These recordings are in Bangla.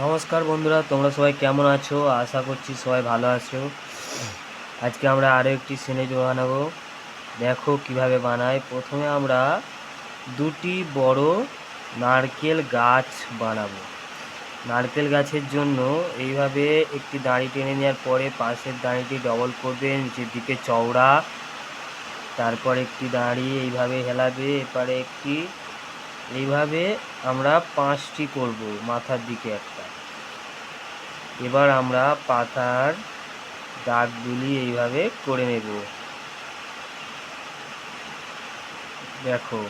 নমস্কার বন্ধুরা, তোমরা সবাই কেমন আছো? আশা করছি সবাই ভালো আছো। আজকে আমরা আরও একটি স্যান্ডউইচ বানাবো। দেখো কিভাবে বানাই। প্রথমে আমরা দুটি বড় নারকেল গাছ বানাবো। নারকেল গাছের জন্য এইভাবে একটি দাঁড়ি টেনে নেওয়ার পরে পাশের দাঁড়িটি ডবল করবে, নিচের দিকে চওড়া। তারপর একটি দাঁড়ি এইভাবে হেলাবে, এপারে একটি, এইভাবে আমরা 5টি করব, মাথার দিকে একটা। এবার আমরা পাতার দাগগুলি এইভাবে করে নেব। দেখো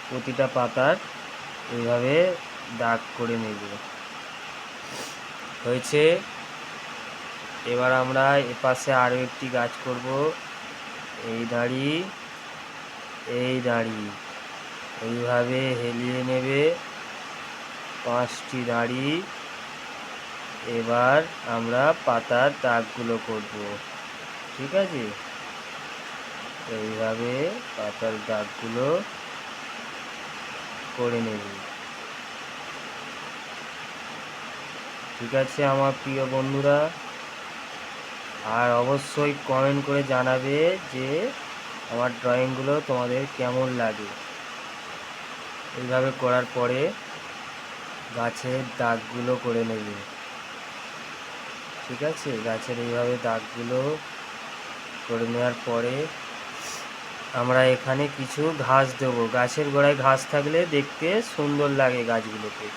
প্রতিটা পাতার এইভাবে দাগ করে নেব। হয়েছে। এবার আমরা এপাশে আরও একটি গাছ করব। এই দাঁড়ি, এই দাঁড়ি এইভাবে হেলিয়ে নেবে 5টি দাঁড়ি। এবার আমরা পাতার দাগগুলো করব, ঠিক আছে? এইভাবে পাতার দাগগুলো করে নেব, ঠিক আছে আমার প্রিয় বন্ধুরা? আর অবশ্যই কমেন্ট করে জানাবে যে আমার ড্রয়িংগুলো তোমাদের কেমন লাগে। এইভাবে করার পরে গাছের দাগগুলো করে নেবে, ঠিক আছে? গাছের এইভাবে দাগগুলো করে নেওয়ার পরে আমরা এখানে কিছু ঘাস দেবো। গাছের গোড়ায় ঘাস থাকলে দেখতে সুন্দর লাগে গাছগুলোকে।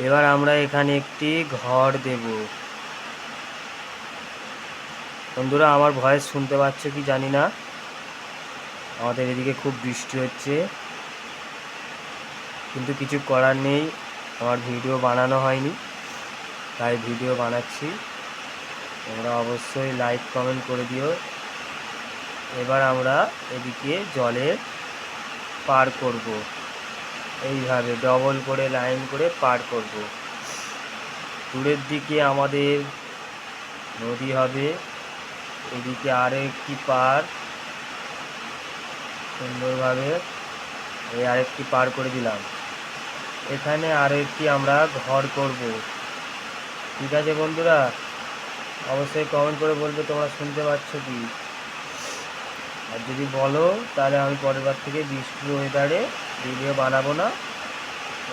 এবার আমরা এখানে একটি ঘর দেব। বন্ধুরা, আমার ভয়েস শুনতে পাচ্ছ কি জানি না। আমাদের এদিকে খুব বৃষ্টি হচ্ছে, কিন্তু কিছু করার নেই, আমার ভিডিও বানানো হয়নি, তাই ভিডিও বানাচ্ছি। তোমরা অবশ্যই লাইক কমেন্ট করে দিও। এবার আমরা এদিকে জলের পার করব, এইভাবে ডবল করে লাইন করে পার করব। দূরের দিকে আমাদের নদী হবে, এদিকে আরও একটি পার সুন্দরভাবে এই আরেকটি পার করে দিলাম। এখানে আরও একটি আমরা ঘর করব, ঠিক আছে বন্ধুরা? অবশ্যই কমেন্ট করে বলবে তোমরা শুনতে পাচ্ছ কি। আর যদি বলো তাহলে আমি পরের বার থেকে বৃষ্টির ওয়েদারে ভিডিও বানাবো না,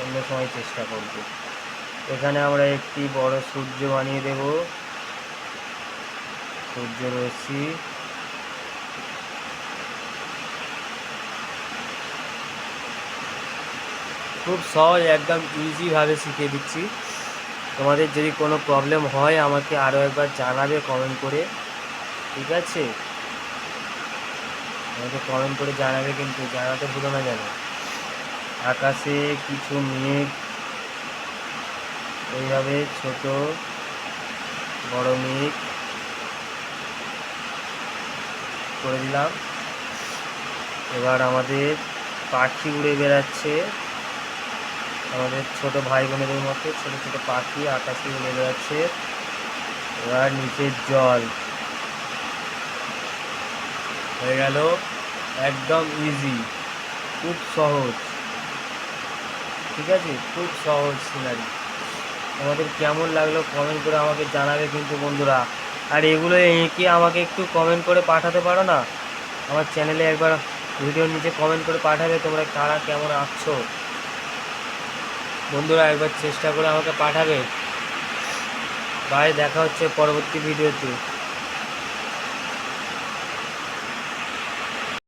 অন্য সময় চেষ্টা করব। এখানে আমরা একটি বড় সূর্য বানিয়ে দেব, সূর্য রশ্মি। খুব সহজ, একদম ইজিভাবে শিখিয়ে দিচ্ছি। তোমাদের যদি কোনো প্রবলেম হয় আমাকে আরও একবার জানাবে কমেন্ট করে, ঠিক আছে? আমাকে কমেন্ট করে জানাবে, কিন্তু জানাতে ভুলো না যেন। আকাশে কিছু মেঘ এইভাবে ছোট বড় মেঘ করে দিলাম। এবার আমাদের পাখি উড়ে বেড়াচ্ছে, আমাদের ছোট ভাই বোনেদের মতো ছোট ছোট পাখি আকাশে উড়ে বেড়াচ্ছে। এবার নিচের জল হয়ে গেল। একদম ইজি, খুব সহজ, ঠিক আছে? খুব সহজ সিনারি। তোমাদের কেমন লাগলো কমেন্ট করে আমাকে জানাবে কিন্তু বন্ধুরা। আর এগুলো এঁকে আমাকে একটু কমেন্ট করে পাঠাতে পারো না? আমার চ্যানেলে একবার ভিডিওর নিচে কমেন্ট করে পাঠাবে তোমরা কারা কেমন আঁকছো। বন্ধুরা একবার চেষ্টা করে আমাকে পাঠাবে। বাই, দেখা হচ্ছে পরবর্তী ভিডিওতে।